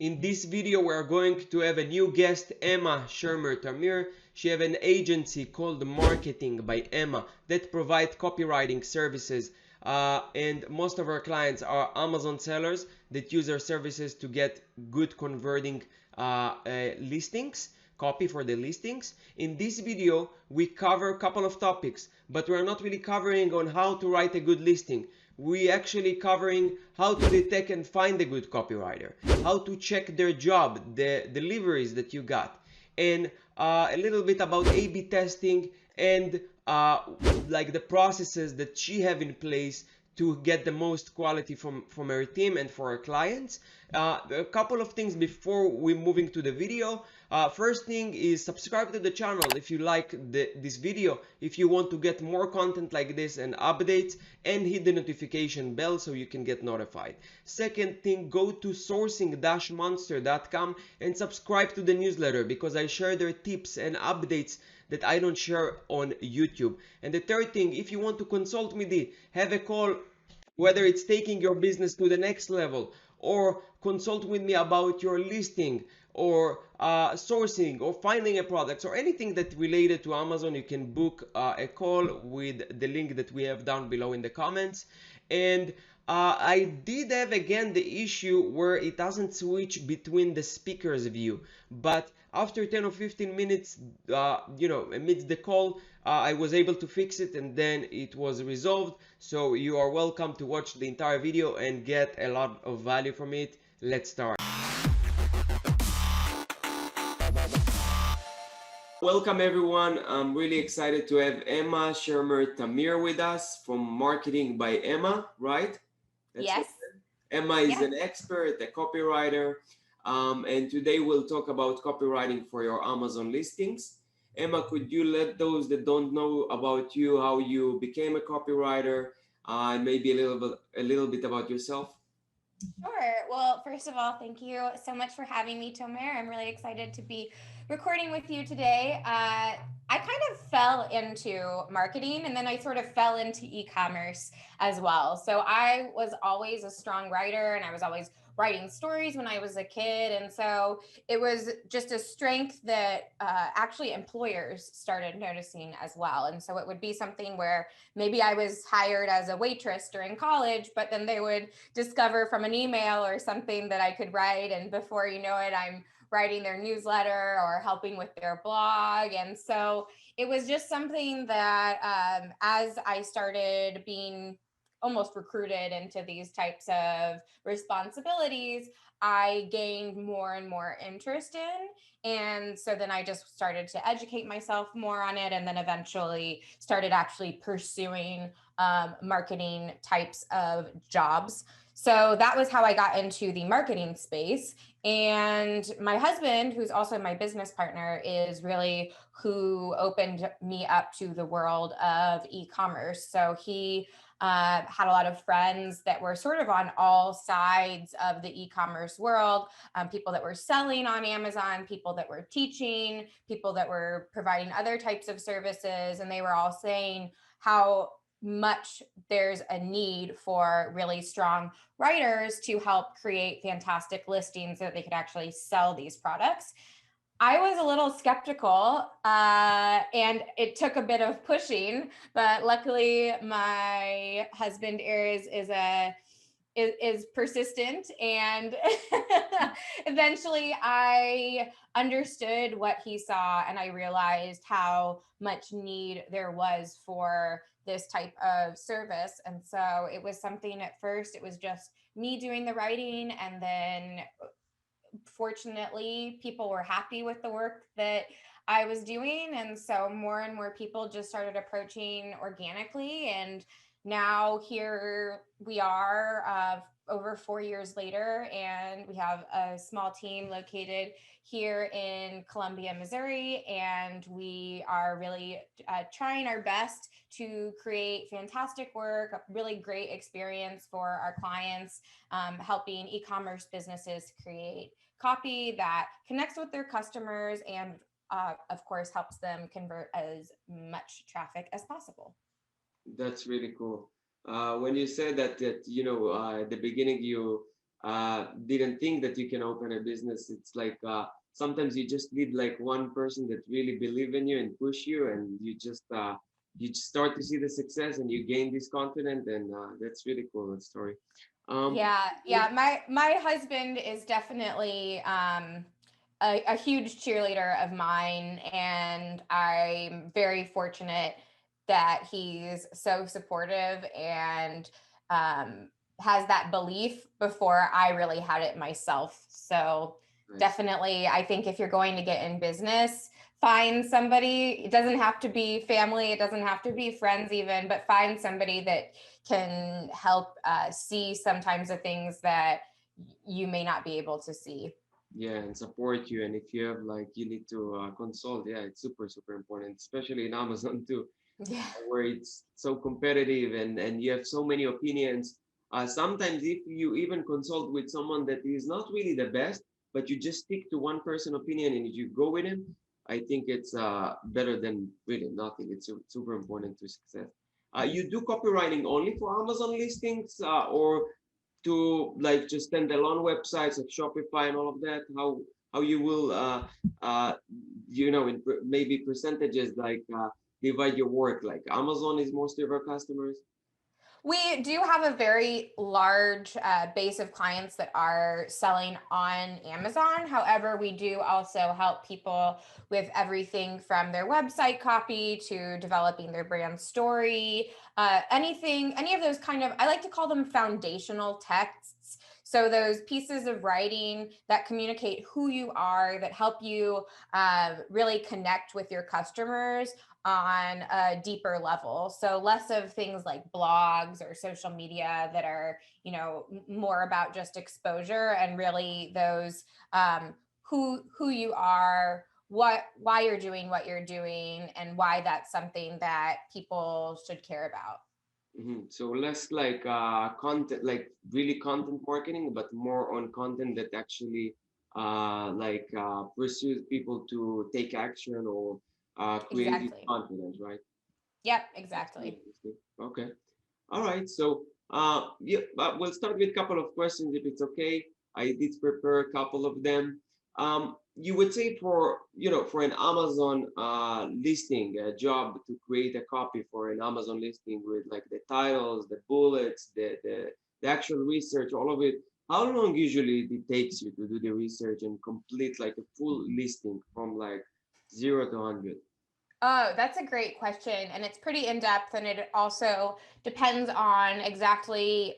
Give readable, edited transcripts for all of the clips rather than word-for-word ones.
In this video, we are going to have a new guest, Emma Schermer Tamir. She has an agency called Marketing by Emma that provides copywriting services. And most of our clients are Amazon sellers that use our services to get good converting listings, copy for the listings. In this video, we cover a couple of topics, but we're not really covering on how to write a good listing. We actually covering how to detect and find a good copywriter, how to check their job, the deliveries that you got, and a little bit about A/B testing and like the processes that she have in place to get the most quality from her team and for her clients. A couple of things before we moving to the video. First thing is subscribe to the channel if you like this video, if you want to get more content like this and updates, and hit the notification bell so you can get notified. Second thing, go to sourcing-monster.com and subscribe to the newsletter because I share their tips and updates that I don't share on YouTube. And the third thing, if you want to consult with me, have a call, whether it's taking your business to the next level or consult with me about your listing or sourcing or finding a product or anything that related to Amazon, you can book a call with the link that we have down below in the comments. And I did have again the issue where it doesn't switch between the speaker's view, but after 10 or 15 minutes, amidst the call, I was able to fix it and then it was resolved. So you are welcome to watch the entire video and get a lot of value from it. Let's start. Welcome everyone. I'm really excited to have Emma Schermer Tamir with us from Marketing by Emma, right? That's Yes. Emma is Yeah. an expert, a copywriter, and today we'll talk about copywriting for your Amazon listings. Emma, could you let those that don't know about you, how you became a copywriter, and maybe a little bit about yourself? Sure. Well, first of all, thank you so much for having me, Tomer. I'm really excited to be recording with you today. I kind of fell into marketing and then I sort of fell into e-commerce as well. So I was always a strong writer and I was always writing stories when I was a kid. And so it was just a strength that actually employers started noticing as well. And so it would be something where maybe I was hired as a waitress during college, but then they would discover from an email or something that I could write. And before you know it, I'm writing their newsletter or helping with their blog. And so it was just something that as I started being almost recruited into these types of responsibilities, I gained more and more interest in. And so then I just started to educate myself more on it and then eventually started actually pursuing marketing types of jobs. So that was how I got into the marketing space. And my husband, who's also my business partner, is really who opened me up to the world of e-commerce. So he had a lot of friends that were sort of on all sides of the e-commerce world, people that were selling on Amazon, people that were teaching, people that were providing other types of services. And they were all saying how much there's a need for really strong writers to help create fantastic listings so that they could actually sell these products. I was a little skeptical and it took a bit of pushing, but luckily my husband is persistent, and eventually I understood what he saw and I realized how much need there was for this type of service. And so it was something, at first it was just me doing the writing, and then fortunately people were happy with the work that I was doing. And so more and more people just started approaching organically. And now here we are, over 4 years later, and we have a small team located here in Columbia, Missouri. And we are really trying our best to create fantastic work, a really great experience for our clients, helping e-commerce businesses create copy that connects with their customers and of course helps them convert as much traffic as possible. That's really cool. When you said that at the beginning you didn't think that you can open a business. It's like sometimes you just need like one person that really believe in you and push you, and you just start to see the success and you gain this confidence, and that's really cool, that story. Yeah, With yeah. My husband is definitely a huge cheerleader of mine, and I'm very fortunate that he's so supportive and um, has that belief before I really had it myself. So nice. definitely, I think if you're going to get in business, find somebody. It doesn't have to be family. It doesn't have to be friends even, but find somebody that can help see sometimes the things that you may not be able to see. Yeah, and support you. And if you have like you need to consult, yeah, it's super important, especially in Amazon too, Yeah. where it's so competitive and you have so many opinions. Sometimes if you even consult with someone that is not really the best, but you just stick to one person opinion and you go with him, I think it's better than really nothing. It's super important to success. You do copywriting only for Amazon listings, or to like just standalone websites like Shopify and all of that? How you will uh, in maybe percentages like divide your work? Like Amazon is most of our customers. We do have a very large base of clients that are selling on Amazon. However, we do also help people with everything from their website copy to developing their brand story, any of those kind of, I like to call them foundational texts. So those pieces of writing that communicate who you are, that help you really connect with your customers on a deeper level. So less of things like blogs or social media that are, more about just exposure, and really those who you are, why you're doing what you're doing, and why that's something that people should care about. So less like content, like really content marketing, but more on content that actually pursues people to take action or create this Exactly. confidence, right? Yep, That's really exactly. interesting. Okay. All right. So, yeah, we'll start with a couple of questions if it's okay. I did prepare a couple of them. You would say for, for an Amazon listing, a job to create a copy for an Amazon listing with like the titles, the bullets, the actual research, all of it. How long usually it takes you to do the research and complete like a full listing from like 0 to 100? Oh, that's a great question. And it's pretty in depth. And it also depends on exactly,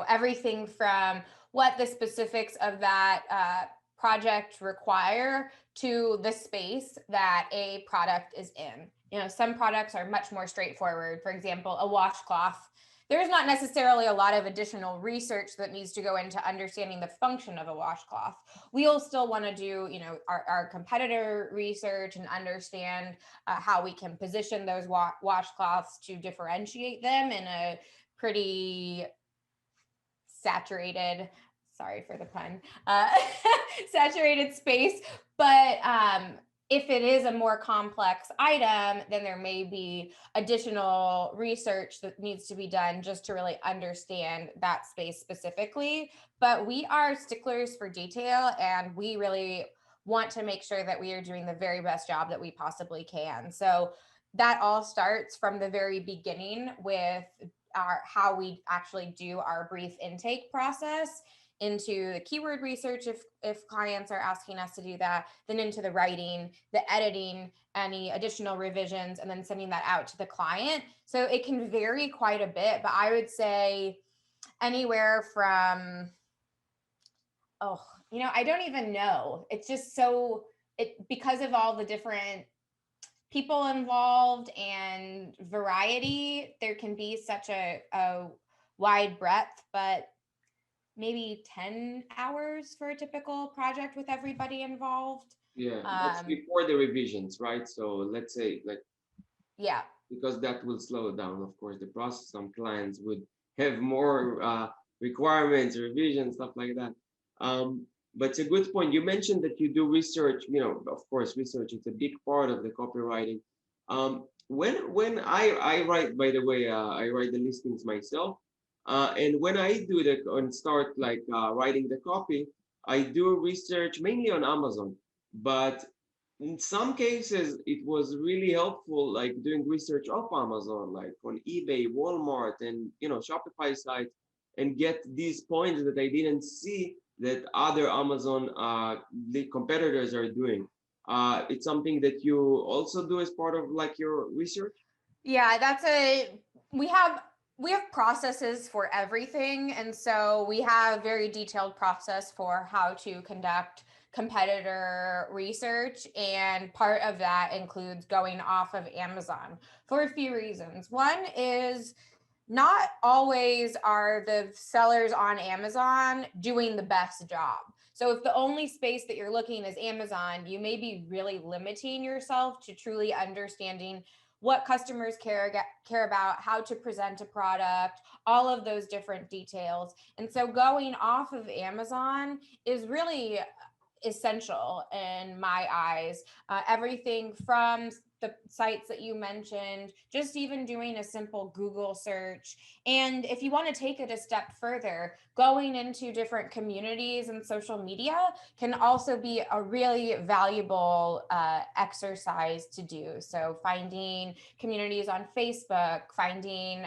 everything from what the specifics of that project require to the space that a product is in. Some products are much more straightforward. For example, a washcloth, there's not necessarily a lot of additional research that needs to go into understanding the function of a washcloth. We'll still want to do, our competitor research and understand how we can position those washcloths to differentiate them in a pretty saturated, sorry for the pun, saturated space. But if it is a more complex item, then there may be additional research that needs to be done just to really understand that space specifically. But we are sticklers for detail, and we really want to make sure that we are doing the very best job that we possibly can. So that all starts from the very beginning with how we actually do our brief intake process, into the keyword research if clients are asking us to do that, then into the writing, the editing, any additional revisions, and then sending that out to the client. So it can vary quite a bit, but I would say anywhere from, oh, I don't even know. It's just so, it, because of all the different people involved and variety, there can be such a wide breadth, but maybe 10 hours for a typical project with everybody involved. Yeah, that's Um, before the revisions, right? So let's say like yeah. because that will slow down, of course, the process. Some clients would have more requirements, revisions, stuff like that. But it's a good point. You mentioned that you do research. Of course, research is a big part of the copywriting. When I write, by the way, I write the listings myself. And when I do the and start like writing the copy, I do research mainly on Amazon. But in some cases, it was really helpful, like doing research off Amazon, like on eBay, Walmart, and Shopify sites, and get these points that I didn't see that other Amazon the competitors are doing. It's something that you also do as part of like your research. Yeah, we have we have processes for everything, and so we have very detailed process for how to conduct competitor research, and part of that includes going off of Amazon for a few reasons. One is not always are the sellers on Amazon doing the best job. So if the only space that you're looking is Amazon, you may be really limiting yourself to truly understanding what customers care about, how to present a product, all of those different details. And so going off of Amazon is really essential in my eyes. Everything from the sites that you mentioned, just even doing a simple Google search. And if you want to take it a step further, going into different communities and social media can also be a really valuable exercise to do. So finding communities on Facebook, finding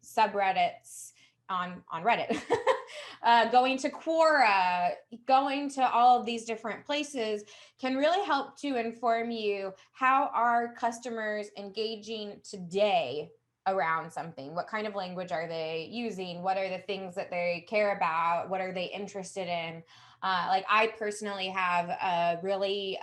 subreddits on Reddit, going to Quora, going to all of these different places can really help to inform you how are customers engaging today around something. What kind of language are they using? What are the things that they care about? What are they interested in? Like I personally have a really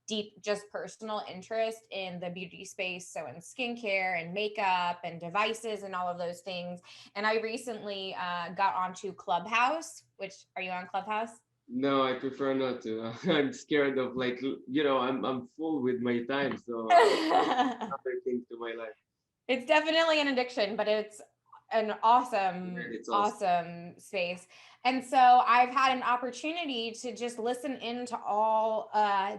deep, just personal interest in the beauty space. So in skincare and makeup and devices and all of those things. And I recently got onto Clubhouse, which are you on Clubhouse? No, I prefer not to. I'm scared of like I'm full with my time, so other things to my life. It's definitely an addiction, but it's an awesome, It's awesome. awesome space. And so I've had an opportunity to just listen into all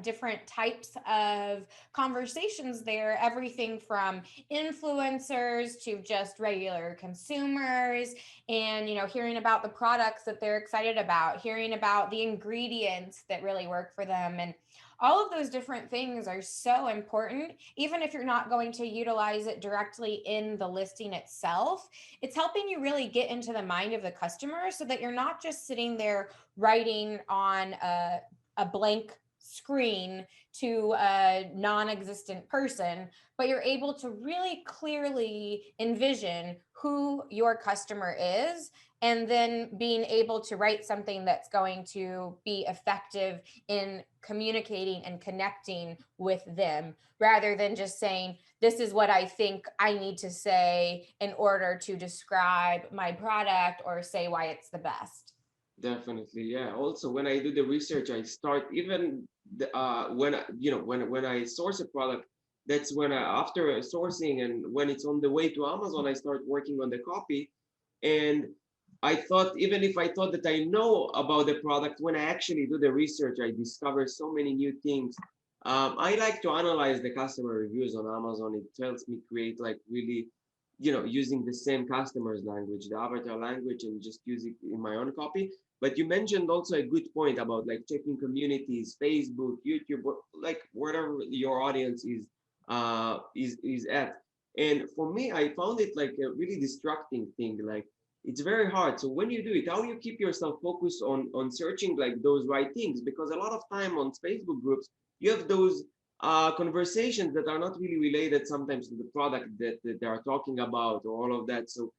different types of conversations there, everything from influencers to just regular consumers, and hearing about the products that they're excited about, hearing about the ingredients that really work for them, and all of those different things are so important. Even if you're not going to utilize it directly in the listing itself, it's helping you really get into the mind of the customer so that you're not just sitting there writing on a blank screen to a non-existent person, but you're able to really clearly envision who your customer is, and then being able to write something that's going to be effective in communicating and connecting with them, rather than just saying, this is what I think I need to say in order to describe my product or say why it's the best. Definitely, yeah. Also, when I do the research, I start even when when I source a product. That's when after sourcing and when it's on the way to Amazon, I start working on the copy. And I thought even if I thought that I know about the product, when I actually do the research, I discover so many new things. I like to analyze the customer reviews on Amazon. It helps me create like really using the same customer's language, the avatar language, and just use it in my own copy. But you mentioned also a good point about like checking communities, Facebook, YouTube, like wherever your audience is at. And for me, I found it like a really distracting thing. Like it's very hard. So when you do it, how you keep yourself focused on searching like those right things? Because a lot of time on Facebook groups, you have those conversations that are not really related sometimes to the product that they are talking about or all of that. So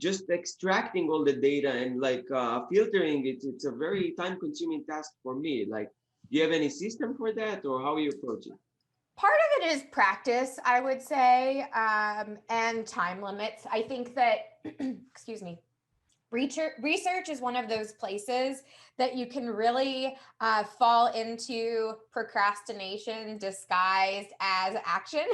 just extracting all the data and like filtering it, it's a very time consuming task for me. Like, do you have any system for that or how you approach it? Part of it is practice, I would say, and time limits. I think that, excuse me, research is one of those places that you can really fall into procrastination disguised as action.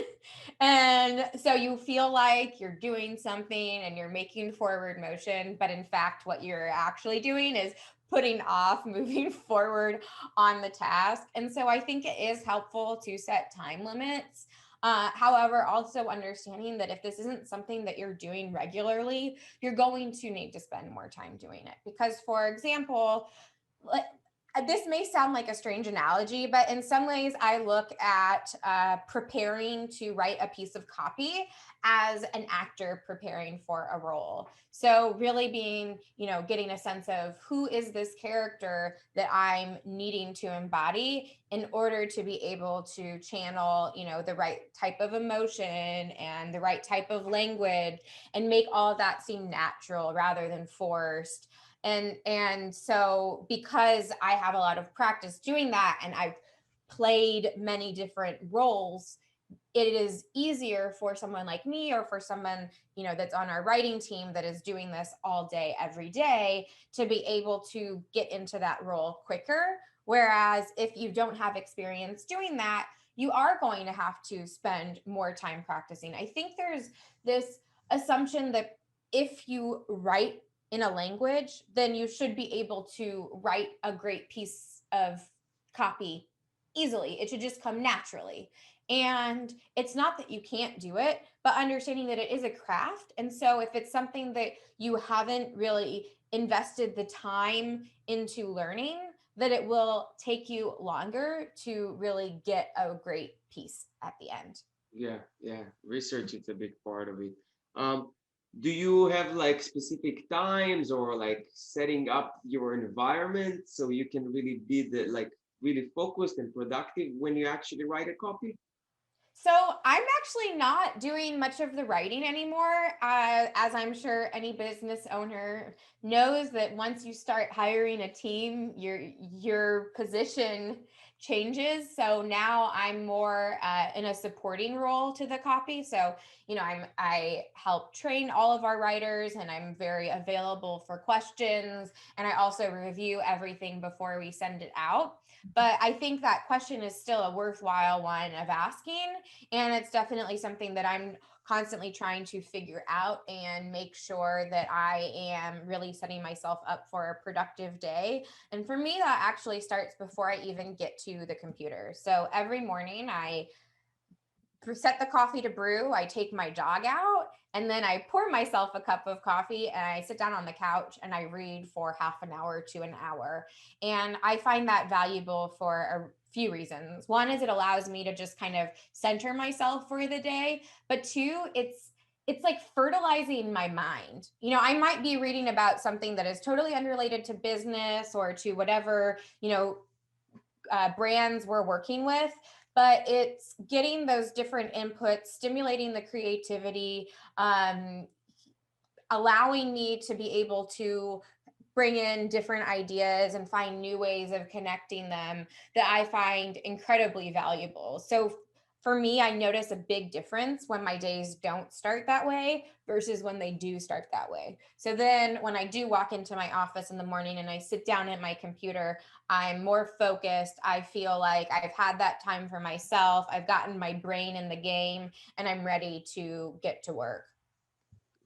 And so you feel like you're doing something and you're making forward motion, but in fact, what you're actually doing is putting off moving forward on the task. And so I think it is helpful to set time limits. However, also understanding that if this isn't something that you're doing regularly, you're going to need to spend more time doing it. Because, for example, like, this may sound like a strange analogy, but in some ways, I look at preparing to write a piece of copy as an actor preparing for a role. So, really being, getting a sense of who is this character that I'm needing to embody in order to be able to channel, the right type of emotion and the right type of language and make all of that seem natural rather than forced. And so, because I have a lot of practice doing that and I've played many different roles, it is easier for someone like me, or for someone, that's on our writing team that is doing this all day every day, to be able to get into that role quicker. Whereas if you don't have experience doing that, you are going to have to spend more time practicing. I think there's this assumption that if you write in a language, then you should be able to write a great piece of copy easily. It should just come naturally. And it's not that you can't do it, but understanding that it is a craft. And so if it's something that you haven't really invested the time into learning, that it will take you longer to really get a great piece at the end. Yeah, yeah. Research is a big part of it. Um, do you have like specific times or like setting up your environment so you can really be the like really focused and productive when you actually write a copy? So I'm actually not doing much of the writing anymore. As I'm sure any business owner knows, that once you start hiring a team, your position changes. So now I'm more in a supporting role to the copy. So I help train all of our writers, and I'm very available for questions. And I also review everything before we send it out. But I think that question is still a worthwhile one of asking, and it's definitely something that I'm constantly trying to figure out and make sure that I am really setting myself up for a productive day. And for me, that actually starts before I even get to the computer. So every morning I set the coffee to brew, I take my dog out, and then I pour myself a cup of coffee and I sit down on the couch and I read for half an hour to an hour. And I find that valuable for a few reasons. One is it allows me to just kind of center myself for the day, but two, it's like fertilizing my mind. I might be reading about something that is totally unrelated to business or to whatever, brands we're working with, but it's getting those different inputs, stimulating the creativity, allowing me to be able to bring in different ideas and find new ways of connecting them, that I find incredibly valuable. So for me, I notice a big difference when my days don't start that way versus when they do start that way. So then when I do walk into my office in the morning and I sit down at my computer, I'm more focused. I feel like I've had that time for myself. I've gotten my brain in the game and I'm ready to get to work.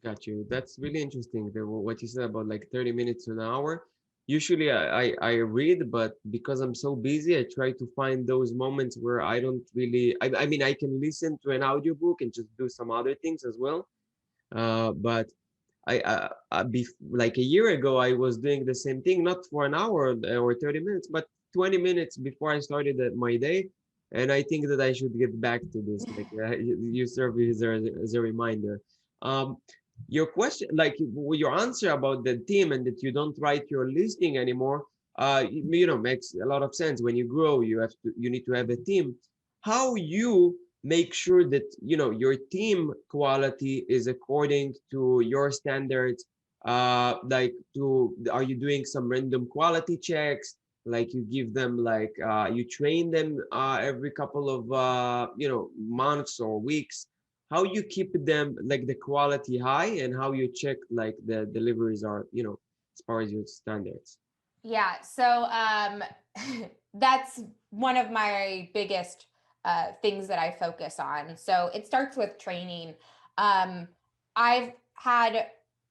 Got you. That's really interesting. What you said about like 30 minutes to an hour. Usually I read, but because I'm so busy, I try to find those moments where I don't really, I mean, I can listen to an audiobook and just do some other things as well. But like a year ago, I was doing the same thing, not for an hour or 30 minutes, but 20 minutes before I started my day. And I think that I should get back to this. Like you serve as a reminder. Um, your question, like your answer about the team and that you don't write your listing anymore, makes a lot of sense. When you grow, you need to have a team. How you make sure that your team quality is according to your standards, like are you doing some random quality checks, like you give them like you train them every couple of months or weeks, how you keep them like the quality high, and how you check like the deliveries are as far as your standards? Yeah, so that's one of my biggest things that I focus on. So it starts with training. Um, I've had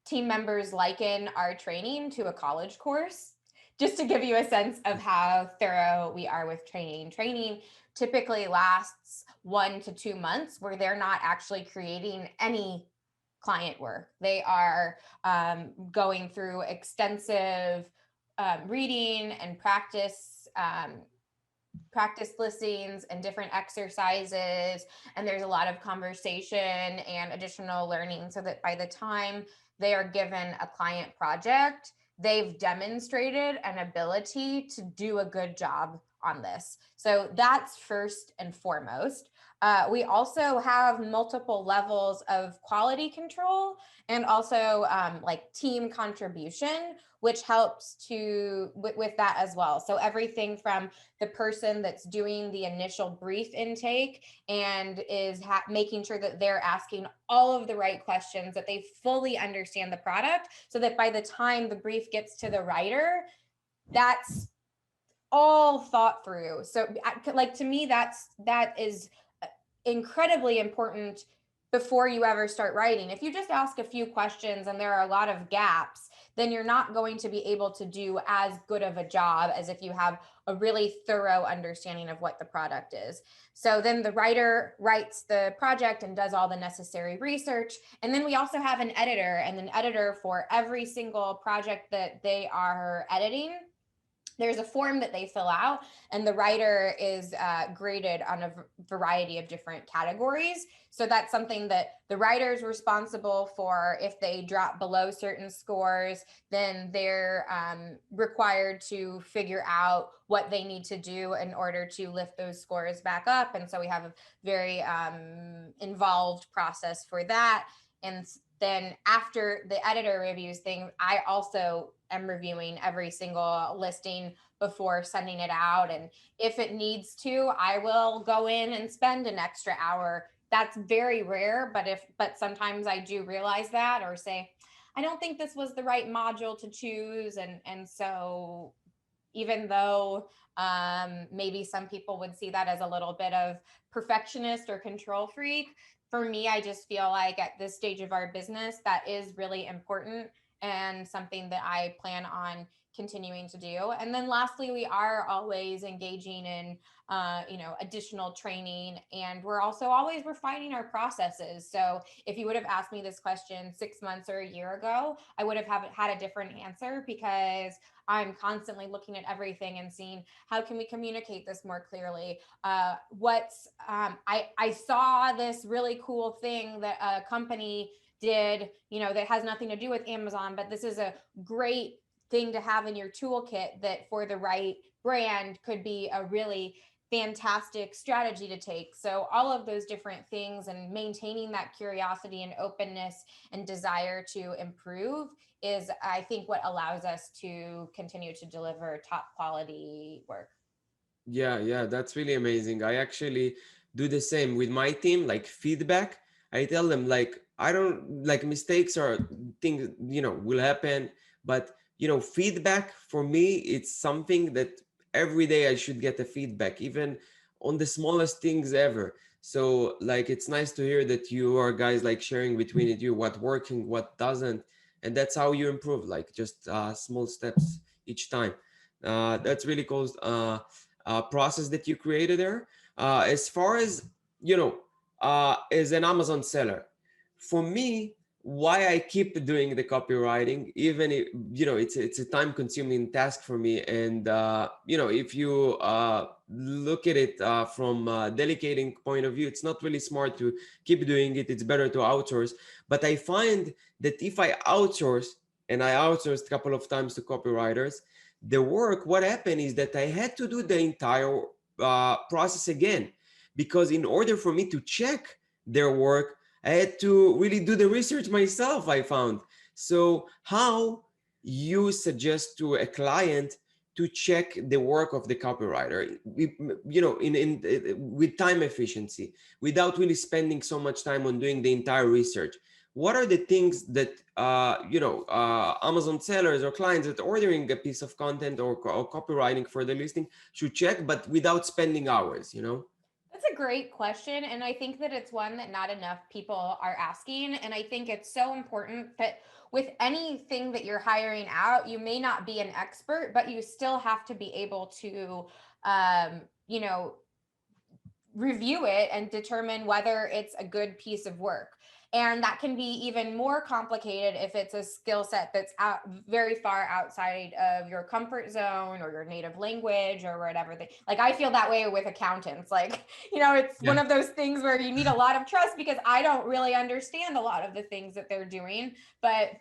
team members liken our training to a college course, just to give you a sense of how thorough we are with training typically lasts 1 to 2 months where they're not actually creating any client work. They are going through extensive reading and practice listings and different exercises, and there's a lot of conversation and additional learning so that by the time they are given a client project, they've demonstrated an ability to do a good job on this. So that's first and foremost. We also have multiple levels of quality control and also like team contribution, which helps with that as well. So everything from the person that's doing the initial brief intake and is making sure that they're asking all of the right questions, that they fully understand the product, so that by the time the brief gets to the writer, that's all thought through. So like, to me, that is incredibly important before you ever start writing. If you just ask a few questions and there are a lot of gaps, then you're not going to be able to do as good of a job as if you have a really thorough understanding of what the product is. So then the writer writes the project and does all the necessary research. And then we also have an editor, and an editor for every single project that they are editing. There's a form that they fill out, and the writer is graded on a variety of different categories. So that's something that the writer is responsible for. If they drop below certain scores, then they're required to figure out what they need to do in order to lift those scores back up. And so we have a very involved process for that. And then after the editor reviews things, I also am reviewing every single listing before sending it out. And if it needs to, I will go in and spend an extra hour. That's very rare, but sometimes I do realize that, or say, I don't think this was the right module to choose. And so even though maybe some people would see that as a little bit of perfectionist or control freak, for me, I just feel like at this stage of our business, that is really important and something that I plan on continuing to do. And then lastly, we are always engaging in additional training, and we're also always refining our processes. So if you would have asked me this question 6 months or a year ago, I would have had a different answer, because I'm constantly looking at everything and seeing how can we communicate this more clearly. I saw this really cool thing that a company did, that has nothing to do with Amazon, but this is a great thing to have in your toolkit that for the right brand could be a really fantastic strategy to take. So all of those different things, and maintaining that curiosity and openness and desire to improve, is, I think, what allows us to continue to deliver top quality work. Yeah, that's really amazing. I actually do the same with my team, like feedback. I tell them, like, I don't like, mistakes or things, will happen, but feedback for me, it's something that every day I should get a feedback, even on the smallest things ever. So like, it's nice to hear that you are guys like sharing between you what working, what doesn't, and that's how you improve, like just small steps each time. That's really cool. Process that you created there. As far as as an Amazon seller, for me, why I keep doing the copywriting, even if it's a time-consuming task for me, and if you look at it from a delegating point of view, it's not really smart to keep doing it. It's better to outsource. But I find that if I outsource, and I outsourced a couple of times to copywriters, the work, what happened is that I had to do the entire process again, because in order for me to check their work, I had to really do the research myself, I found. So how you suggest to a client to check the work of the copywriter, with time efficiency, without really spending so much time on doing the entire research? What are the things that Amazon sellers or clients that are ordering a piece of content or copywriting for the listing should check, but without spending hours? That's a great question. And I think that it's one that not enough people are asking. And I think it's so important that with anything that you're hiring out, you may not be an expert, but you still have to be able to, you know, review it and determine whether it's a good piece of work. And that can be even more complicated if it's a skill set that's very far outside of your comfort zone or your native language or whatever. Like I feel that way with accountants. Like, it's one of those things where you need a lot of trust because I don't really understand a lot of the things that they're doing. But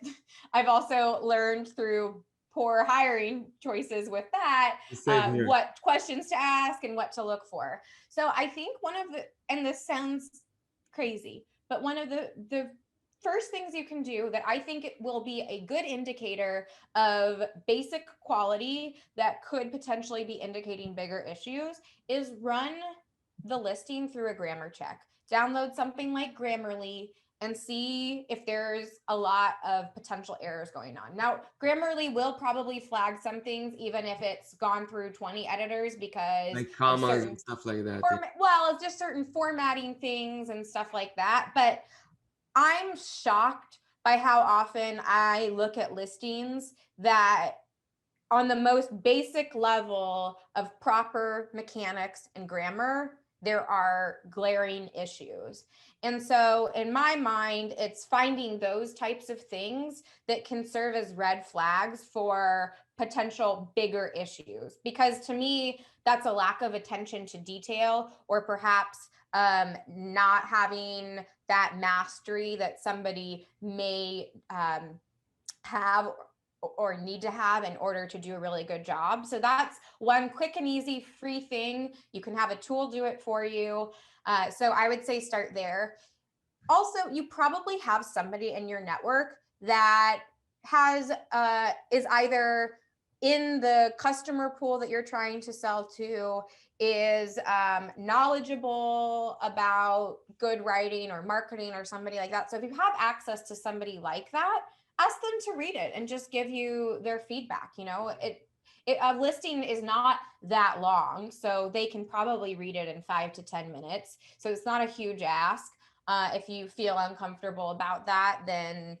I've also learned through poor hiring choices with that, what questions to ask and what to look for. So I think and this sounds crazy, but one of the first things you can do that I think it will be a good indicator of basic quality that could potentially be indicating bigger issues is run the listing through a grammar check. Download something like Grammarly and see if there's a lot of potential errors going on. Now, Grammarly will probably flag some things, even if it's gone through 20 editors, because like commas and stuff like that. Well, it's just certain formatting things and stuff like that. But I'm shocked by how often I look at listings that on the most basic level of proper mechanics and grammar, there are glaring issues. And so in my mind, it's finding those types of things that can serve as red flags for potential bigger issues. Because to me, that's a lack of attention to detail, or perhaps not having that mastery that somebody may have or need to have in order to do a really good job. So that's one quick and easy free thing. You can have a tool do it for you. So I would say start there. Also, you probably have somebody in your network that is either in the customer pool that you're trying to sell to, is knowledgeable about good writing or marketing or somebody like that. So if you have access to somebody like that, ask them to read it and just give you their feedback. A listing is not that long, so they can probably read it in 5 to 10 minutes. So it's not a huge ask. If you feel uncomfortable about that, then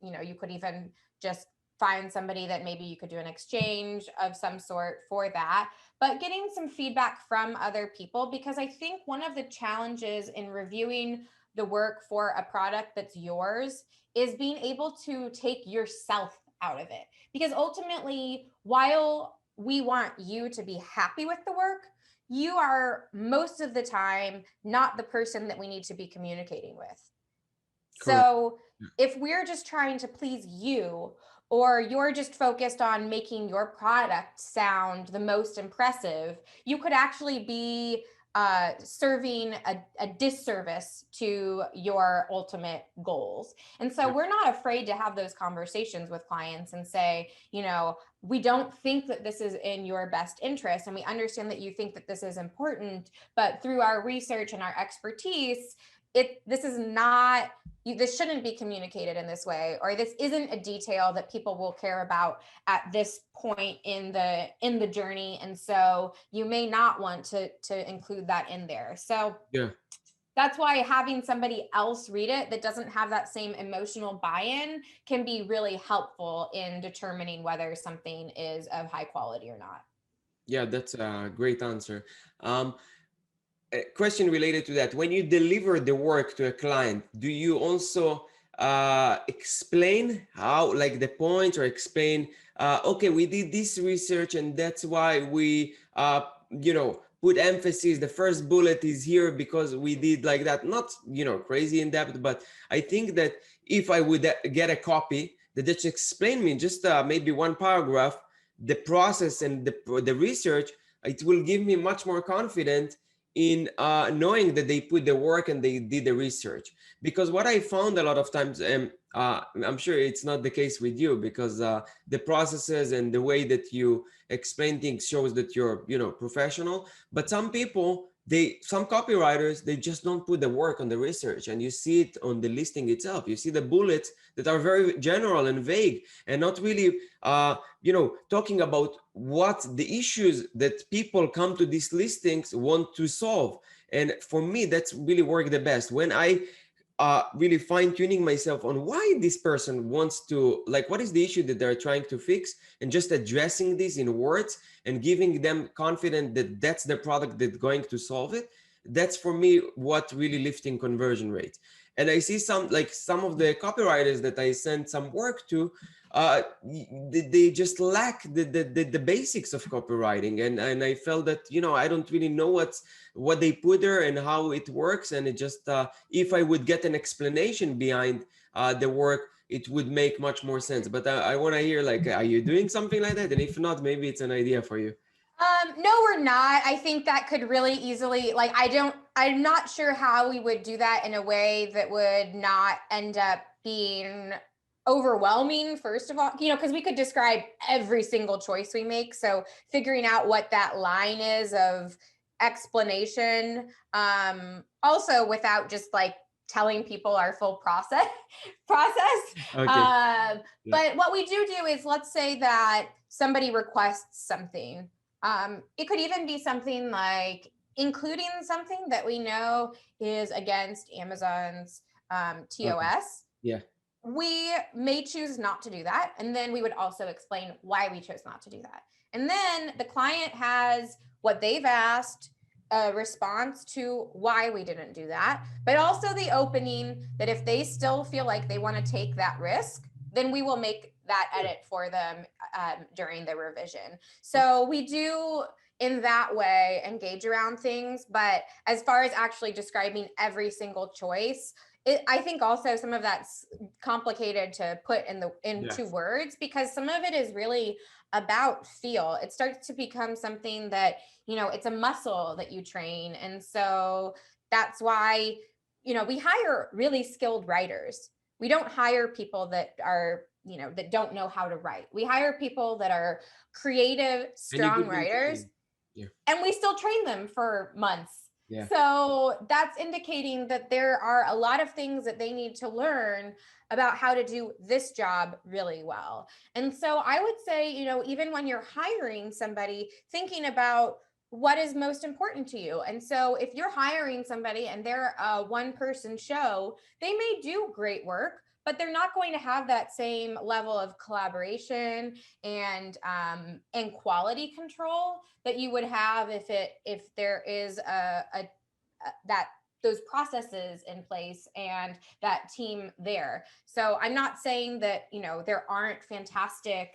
you could even just find somebody that maybe you could do an exchange of some sort for that. But getting some feedback from other people, because I think one of the challenges in reviewing the work for a product that's yours is being able to take yourself out of it. Because ultimately, while we want you to be happy with the work, you are most of the time not the person that we need to be communicating with. Correct. So if we're just trying to please you, or you're just focused on making your product sound the most impressive, you could actually be serving a disservice to your ultimate goals. And so we're not afraid to have those conversations with clients and say, we don't think that this is in your best interest, and we understand that you think that this is important, but through our research and our expertise, this shouldn't be communicated in this way, or this isn't a detail that people will care about at this point in the journey. And so you may not want to include that in there. So that's why having somebody else read it that doesn't have that same emotional buy-in can be really helpful in determining whether something is of high quality or not. Yeah, that's a great answer. A question related to that: when you deliver the work to a client, do you also explain how, like the points, or explain, okay, we did this research and that's why we put emphasis, the first bullet is here because we did like that? Not crazy in depth, but I think that if I would get a copy that just explain me just maybe one paragraph, the process and the research, it will give me much more confidence in knowing that they put the work and they did the research. Because what I found a lot of times, and I'm sure it's not the case with you, because the processes and the way that you explain things shows that you're professional, but some people some copywriters, they just don't put the work on the research, and you see it on the listing itself. You see the bullets that are very general and vague, and not really talking about what the issues that people come to these listings want to solve. And for me, that's really worked the best when I really fine-tuning myself on why this person wants to, like, what is the issue that they're trying to fix, and just addressing this in words and giving them confidence that that's the product that's going to solve it. That's for me what really lifting conversion rates. And I see some of the copywriters that I sent some work to, they just lack the basics of copywriting, and I felt that I don't really know what they put there and how it works, and it just if I would get an explanation behind the work, it would make much more sense. But I want to hear, like, are you doing something like that? And if not, maybe it's an idea for you. No, we're not. I think that could really easily, I'm not sure how we would do that in a way that would not end up being overwhelming, first of all, because we could describe every single choice we make. So figuring out what that line is of explanation, also without just like telling people our full process. Okay. Yeah. But what we do is, let's say that somebody requests something. It could even be something like including something that we know is against Amazon's TOS. Okay. Yeah. We may choose not to do that. And then we would also explain why we chose not to do that. And then the client has what they've asked, a response to why we didn't do that, but also the opening that if they still feel like they want to take that risk, then we will make that edit for them during the revision. So we do in that way engage around things. But as far as actually describing every single choice, I think also some of that's complicated to put into words, because some of it is really about feel. It starts to become something that, it's a muscle that you train. And so that's why, we hire really skilled writers. We don't hire people that are, that don't know how to write. We hire people that are creative, strong writers, and we still train them for months. Yeah. So that's indicating that there are a lot of things that they need to learn about how to do this job really well. And so I would say, even when you're hiring somebody, thinking about what is most important to you. And so if you're hiring somebody and they're a one-person show, they may do great work, but they're not going to have that same level of collaboration and quality control that you would have if there is those processes in place and that team there. So I'm not saying that there aren't fantastic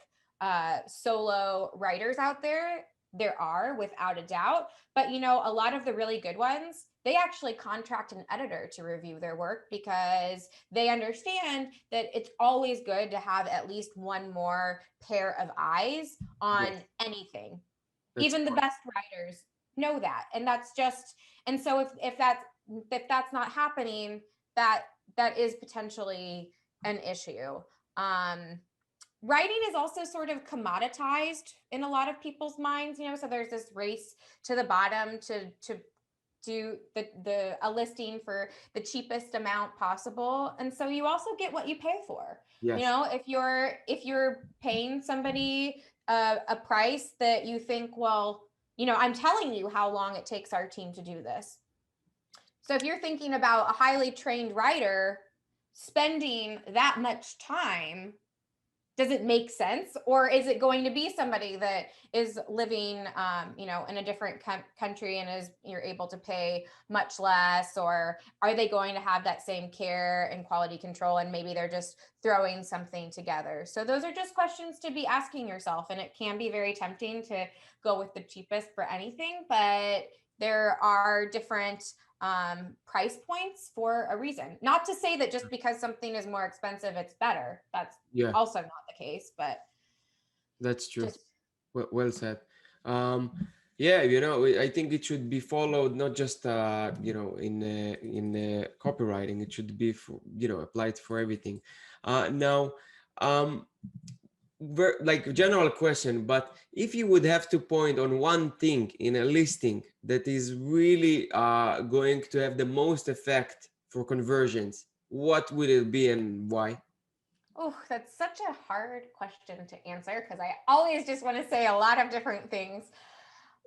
solo writers out there. There are, without a doubt, but a lot of the really good ones, they actually contract an editor to review their work, because they understand that it's always good to have at least one more pair of eyes on anything. Even the best writers know that. And that's just, and so if that's not happening, that is potentially an issue. Writing is also sort of commoditized in a lot of people's minds, so there's this race to the bottom to do a listing for the cheapest amount possible. And so you also get what you pay for. Yes. If you're paying somebody a price that you think, well, I'm telling you how long it takes our team to do this. So if you're thinking about a highly trained writer spending that much time, does it make sense? Or is it going to be somebody that is living, in a different country and you're able to pay much less? Or are they going to have that same care and quality control, and maybe they're just throwing something together? So those are just questions to be asking yourself. And it can be very tempting to go with the cheapest for anything, but there are different price points for a reason. Not to say that just because something is more expensive, it's better. That's also not the case, but that's true. Well said. I think it should be followed, not just in copywriting. It should be applied for everything. Now, like general question, but if you would have to point on one thing in a listing that is really going to have the most effect for conversions, what would it be and why? Oh, that's such a hard question to answer because I always just want to say a lot of different things.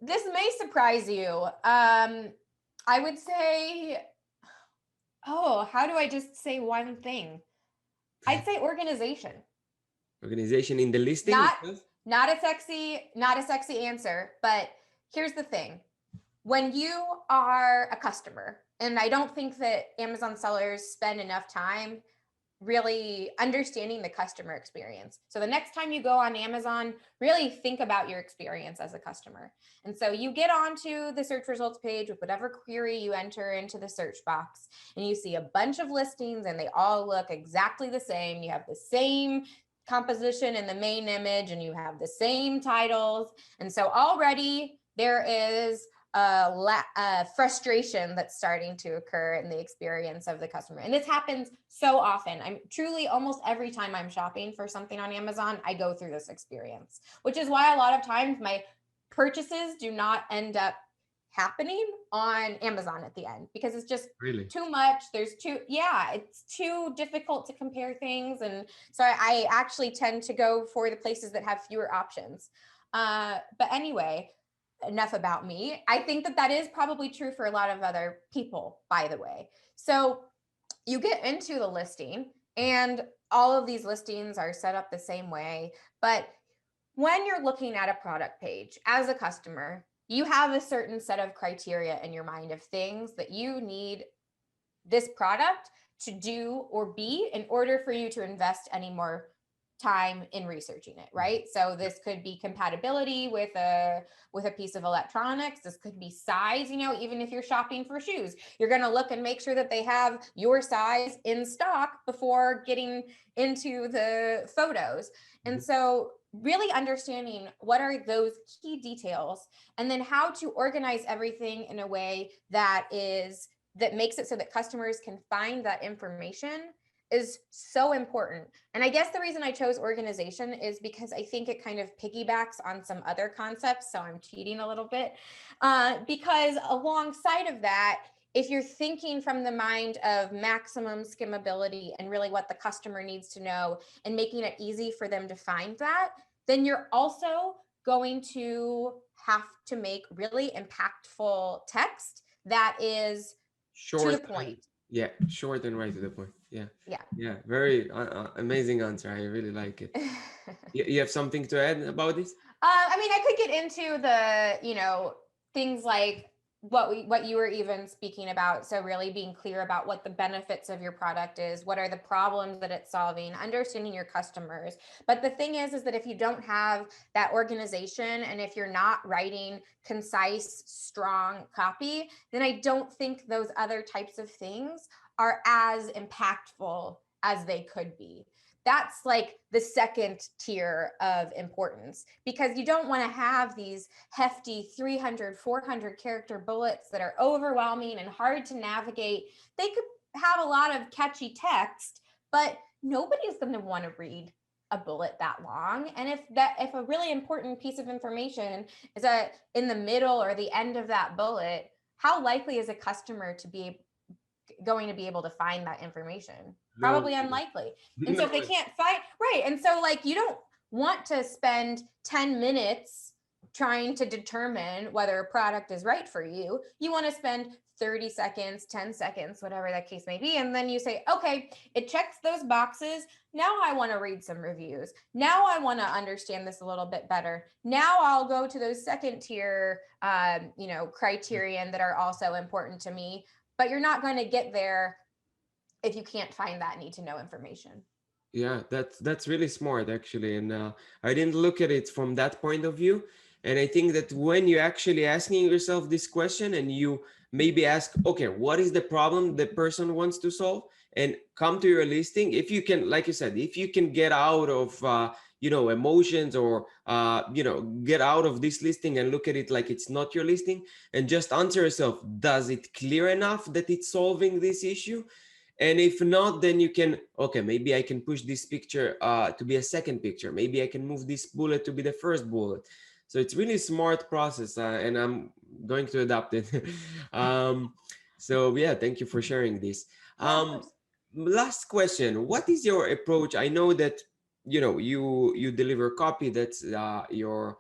This may surprise you. I would say, oh, how do I just say one thing? I'd say organization. Organization in the listing Not itself? not a sexy answer, but here's the thing. When you are a customer, and I don't think that Amazon sellers spend enough time really understanding the customer experience. So the next time you go on Amazon, really think about your experience as a customer. And so you get onto the search results page with whatever query you enter into the search box, and you see a bunch of listings and they all look exactly the same. You have the same composition in the main image and you have the same titles. And so already there is frustration that's starting to occur in the experience of the customer. And this happens so often. I'm truly almost every time I'm shopping for something on Amazon, I go through this experience, which is why a lot of times my purchases do not end up happening on Amazon at the end because it's just Really? too much. It's too difficult to compare things. And so I actually tend to go for the places that have fewer options. But anyway, enough about me. I think that is probably true for a lot of other people, by the way. So you get into the listing and all of these listings are set up the same way. But when you're looking at a product page as a customer, you have a certain set of criteria in your mind of things that you need this product to do or be in order for you to invest any more time in researching it, right? So this could be compatibility with a piece of electronics. This could be size. Even if you're shopping for shoes, you're going to look and make sure that they have your size in stock before getting into the photos. And so really understanding what are those key details and then how to organize everything in a way that makes it so that customers can find that information is so important. And I guess the reason I chose organization is because I think it kind of piggybacks on some other concepts. So I'm cheating a little bit because alongside of that, if you're thinking from the mind of maximum skimmability and really what the customer needs to know and making it easy for them to find that, then you're also going to have to make really impactful text that is to the Short. point. Yeah, short and right to the point. Yeah. Yeah. Yeah, very amazing answer. I really like it. You have something to add about this? I mean, I could get into the, things like what you were even speaking about. So really being clear about what the benefits of your product is, what are the problems that it's solving, understanding your customers. But the thing is that if you don't have that organization and if you're not writing concise, strong copy, then I don't think those other types of things are as impactful as they could be. That's like the second tier of importance because you don't want to have these hefty 300, 400 character bullets that are overwhelming and hard to navigate. They could have a lot of catchy text, but nobody's going to want to read a bullet that long. And if a really important piece of information is in the middle or the end of that bullet, how likely is a customer to be going to be able to find that information? No. Probably unlikely. And so No. if they can't find, right. And so like you don't want to spend 10 minutes trying to determine whether a product is right for you. You want to spend 30 seconds, 10 seconds, whatever that case may be. And then you say, okay, it checks those boxes. Now I want to read some reviews. Now I want to understand this a little bit better. Now I'll go to those second tier, criterion that are also important to me. But you're not going to get there if you can't find that need to know information. Yeah, that's really smart actually, and I didn't look at it from that point of view. And I think that when you're actually asking yourself this question, and you maybe ask, okay, what is the problem the person wants to solve, and come to your listing. If you can, like you said, if you can get out of emotions or get out of this listing and look at it like it's not your listing, and just answer yourself, does it clear enough that it's solving this issue? And if not, then you can, okay, maybe I can push this picture to be a second picture. Maybe I can move this bullet to be the first bullet. So it's really smart process, and I'm going to adapt it. um, so yeah, thank you for sharing this. Yeah, of Um, course. last question: what is your approach? I know that you deliver copy. That's your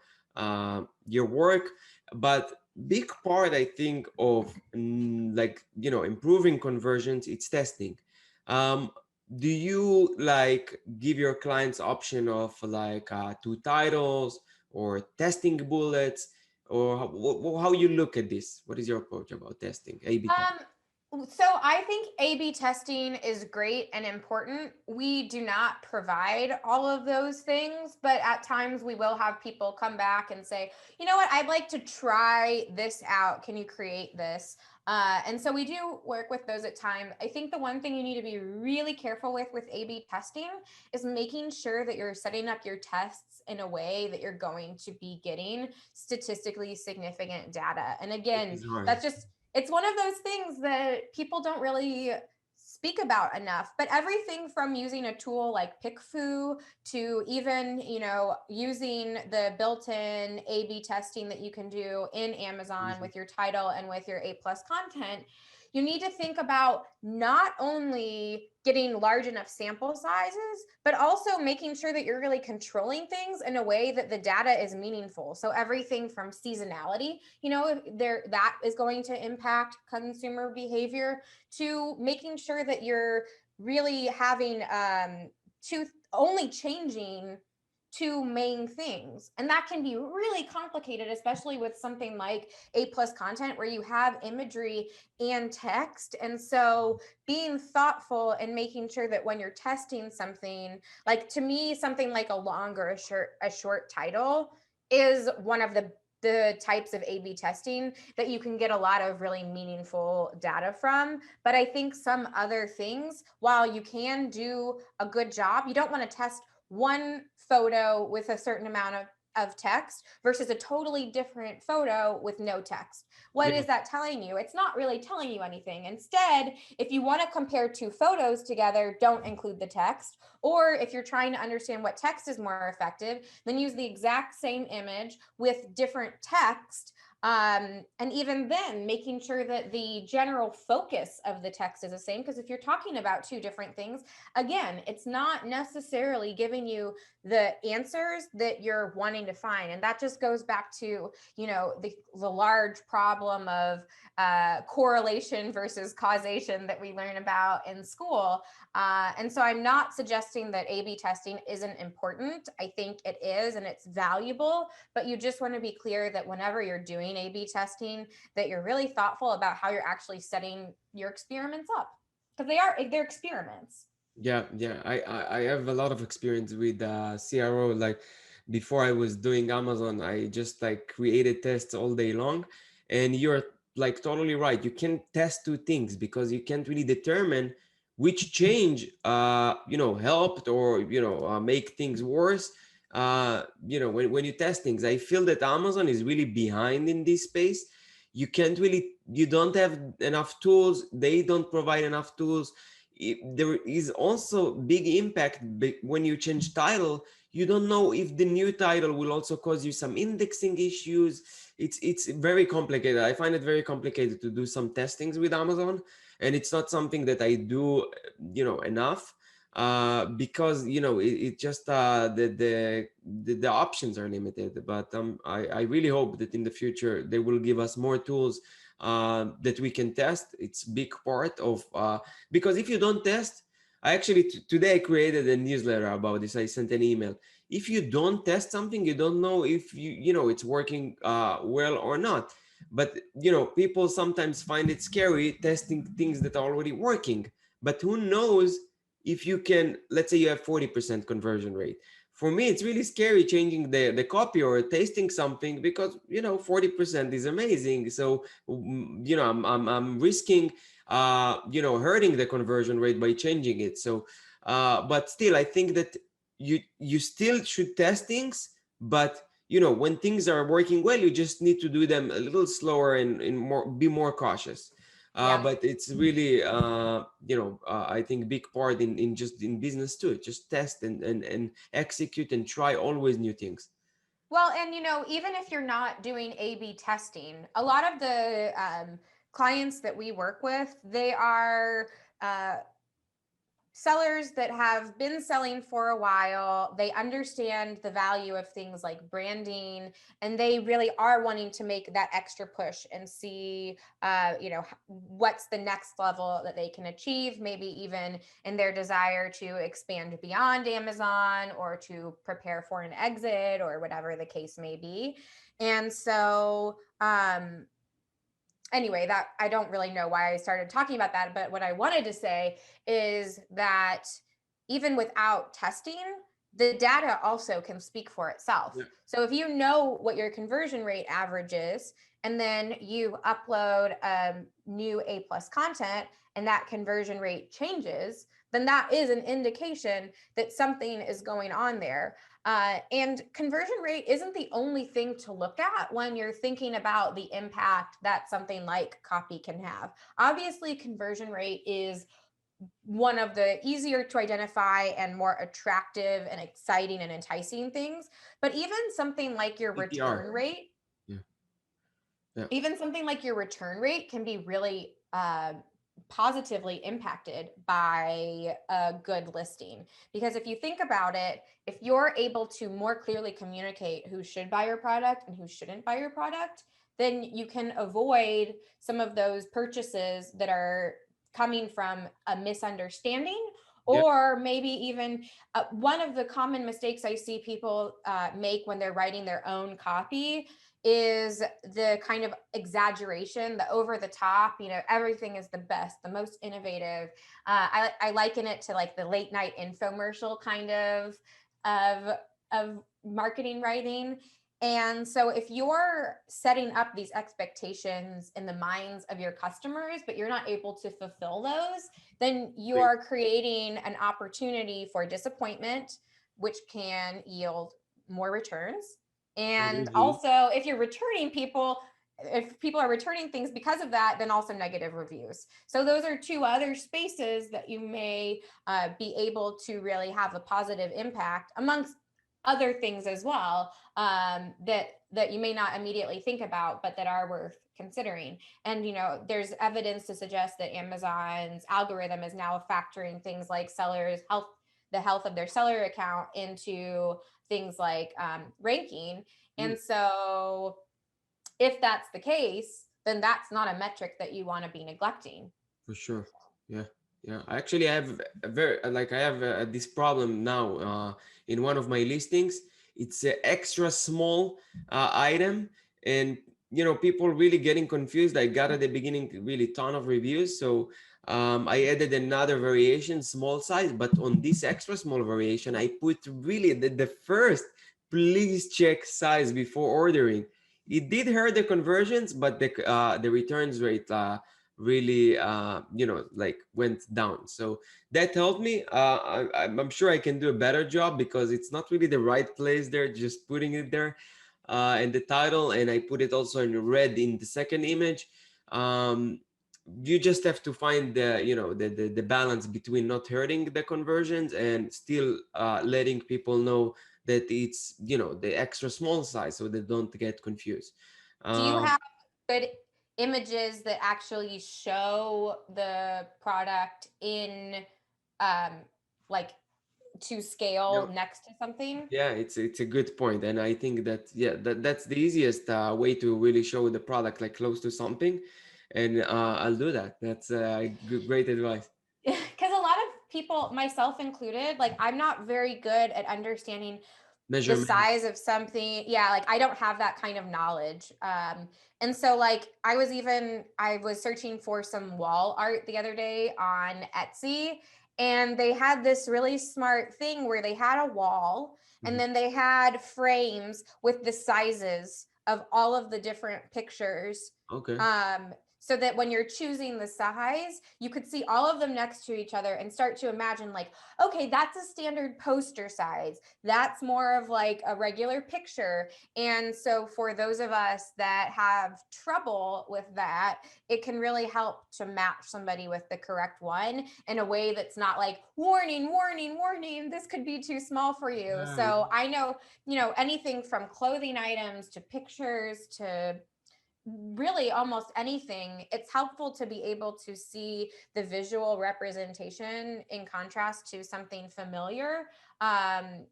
work, but big part I think of like improving conversions, it's testing. um do you like give your clients option of like two titles or testing bullets, or how you look at this? What is your approach about testing, A/B testing? So I think A/B testing is great and important. We do not provide all of those things, but at times we will have people come back and say, you know what, I'd like to try this out. Can you create this? And so we do work with those at times. I think the one thing you need to be really careful with A/B testing is making sure that you're setting up your tests in a way that you're going to be getting statistically significant data. And It again, is hard. that's just it's one of those things that people don't really speak about enough. But everything from using a tool like PickFu to even using the built-in A/B testing that you can do in Amazon Mhm. with your title and with your A plus content, you need to think about not only getting large enough sample sizes, but also making sure that you're really controlling things in a way that the data is meaningful. So everything from seasonality, there that is going to impact consumer behavior, to making sure that you're really having to only changing two main things. And that can be really complicated, especially with something like A plus content where you have imagery and text. And so being thoughtful and making sure that when you're testing something, like to me, something like a long or a short title is one of the types of A/B testing that you can get a lot of really meaningful data from. But I think some other things, while you can do a good job, you don't want to test one photo with a certain amount of text versus a totally different photo with no text. What Yeah. is that telling you? It's not really telling you anything. Instead, if you want to compare two photos together, don't include the text. Or if you're trying to understand what text is more effective, then use the exact same image with different text. And even then, making sure that the general focus of the text is the same. Because if you're talking about two different things, again, it's not necessarily giving you the answers that you're wanting to find. And that just goes back to, the large problem of correlation versus causation that we learn about in school. And so I'm not suggesting that A/B testing isn't important. I think it is, and it's valuable, but you just want to be clear that whenever you're doing A/B testing, that you're really thoughtful about how you're actually setting your experiments up, because they're experiments. Yeah, yeah. I have a lot of experience with CRO. Like before I was doing Amazon, I just like created tests all day long. And you're like totally right. You can test two things because you can't really determine which change helped or make things worse. When you test things, I feel that Amazon is really behind in this space. You don't have enough tools. They don't provide enough tools. There is also big impact when you change title. You don't know if the new title will also cause you some indexing issues. It's very complicated. I find it very complicated to do some testings with Amazon, and it's not something that I do enough, because it just the options are limited. But I really hope that in the future they will give us more tools that we can test. It's big part of because if you don't test, I actually today I created a newsletter about this. I sent an email. If you don't test something, you don't know if it's working well or not. But people sometimes find it scary testing things that are already working. But who knows if you can? Let's say you have 40% conversion rate. For me, it's really scary changing the copy or tasting something because 40% is amazing. So I'm risking hurting the conversion rate by changing it. So but still I think that you still should test things, but when things are working well, you just need to do them a little slower and more be more cautious. Yeah. But it's really I think big part in just in business too. Just test and execute and try always new things. Well, and even if you're not doing A/B testing, a lot of the clients that we work with, they are uh, sellers that have been selling for a while. They understand the value of things like branding, and they really are wanting to make that extra push and see, what's the next level that they can achieve, maybe even in their desire to expand beyond Amazon or to prepare for an exit or whatever the case may be. And so, anyway, that I don't really know why I started talking about that, but what I wanted to say is that even without testing, the data also can speak for itself. Yeah. So if you know what your conversion rate average is, and then you upload new A plus content and that conversion rate changes, then that is an indication that something is going on there. And conversion rate isn't the only thing to look at when you're thinking about the impact that something like copy can have. Obviously, conversion rate is one of the easier to identify and more attractive and exciting and enticing things. But even something like your CTR. return rate, Yeah. Yeah. even something like your return rate can be really positively impacted by a good listing. Because if you think about it, if you're able to more clearly communicate who should buy your product and who shouldn't buy your product, then you can avoid some of those purchases that are coming from a misunderstanding, Yeah. or maybe even one of the common mistakes I see people make when they're writing their own copy is the kind of exaggeration, the over the top, everything is the best, the most innovative. I liken it to like the late night infomercial kind of marketing writing. And so if you're setting up these expectations in the minds of your customers, but you're not able to fulfill those, then Great. you're creating an opportunity for disappointment, which can yield more returns. And And reviews. also, if people are returning things because of that, then also negative reviews. So those are two other spaces that you may be able to really have a positive impact, amongst other things as well, that you may not immediately think about, but that are worth considering. And there's evidence to suggest that Amazon's algorithm is now factoring things like the health of their seller account into things like ranking. Mm, And so if that's the case, then that's not a metric that you want to be neglecting. for sure. Yeah. Yeah. Actually, I have a very like I have this problem now in one of my listings. It's an extra small item, and people really getting confused. I got at the beginning really ton of reviews, so I added another variation, small size. But on this extra small variation, I put really the first please check size before ordering. It did hurt the conversions, but the returns rate really like went down, so that helped me. I'm sure I can do a better job because it's not really the right place there, just putting it there in the title, and I put it also in red in the second image. You just have to find the balance between not hurting the conversions and still letting people know that it's the extra small size so they don't get confused. Do you um, have good images that actually show the product in um like to scale next to something? Yeah, it's a good point, and I think that that's the easiest way to really show the product like close to something, and I'll do that. That's great advice. Because a lot of people, myself included, like I'm not very good at understanding the Measurement. size of something. Yeah, like I don't have that kind of knowledge. And so like I was searching for some wall art the other day on Etsy, and they had this really smart thing where they had a wall and Mhm. then they had frames with the sizes of all of the different pictures. Okay. Um, so that when you're choosing the size, you could see all of them next to each other and start to imagine like, okay, that's a standard poster size. That's more of like a regular picture. And so for those of us that have trouble with that, it can really help to match somebody with the correct one in a way that's not like, warning, warning, warning, this could be too small for you. Yeah, So I know, anything from clothing items to pictures to really almost anything, it's helpful to be able to see the visual representation in contrast to something familiar,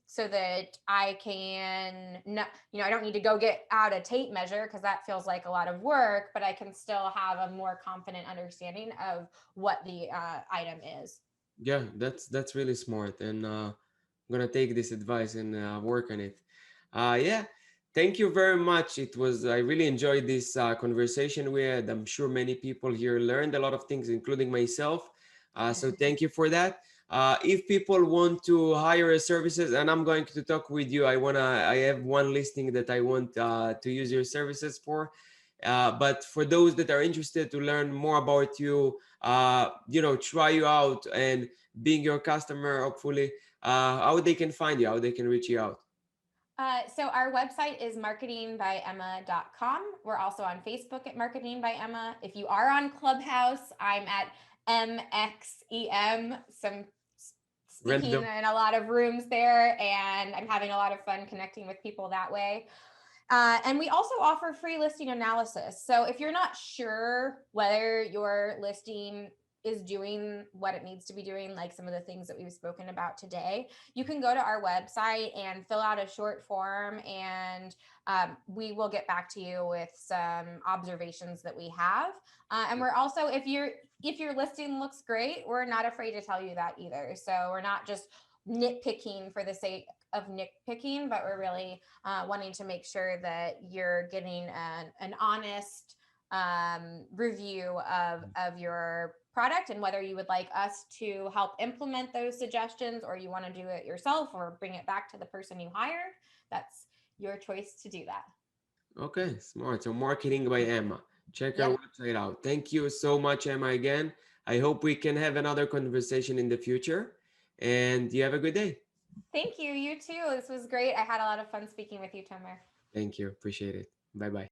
so that I can not, I don't need to go get out a tape measure because that feels like a lot of work, but I can still have a more confident understanding of what the item is. yeah, that's really smart, and I'm gonna take this advice and work on it. Yeah, thank you very much. I really enjoyed this conversation we had. I'm sure many people here learned a lot of things, including myself. So thank you for that. If people want to hire services, and I'm going to talk with you, I have one listing that I want to use your services for. But for those that are interested to learn more about you, try you out and being your customer, hopefully, how they can find you, how they can reach you out. So our website is marketingbyemma.com. We're also on Facebook at Marketing by Emma. If you are on Clubhouse, I'm at MXEM. Some speaking Random. in a lot of rooms there, and I'm having a lot of fun connecting with people that way. And we also offer free listing analysis. So if you're not sure whether your listing is doing what it needs to be doing, like some of the things that we've spoken about today, you can go to our website and fill out a short form, and we will get back to you with some observations that we have. And we're also, if your listing looks great, we're not afraid to tell you that either. So we're not just nitpicking for the sake of nitpicking, but we're really wanting to make sure that you're getting an honest review of your product, and whether you would like us to help implement those suggestions or you want to do it yourself or bring it back to the person you hired. That's your choice to do that. Okay, smart. So marketing by Emma. Check our Yep. website out. Thank you so much, Emma, again. I hope we can have another conversation in the future. And you have a good day. Thank you. You too. This was great. I had a lot of fun speaking with you, Tomer. Thank you. Appreciate it. Bye bye.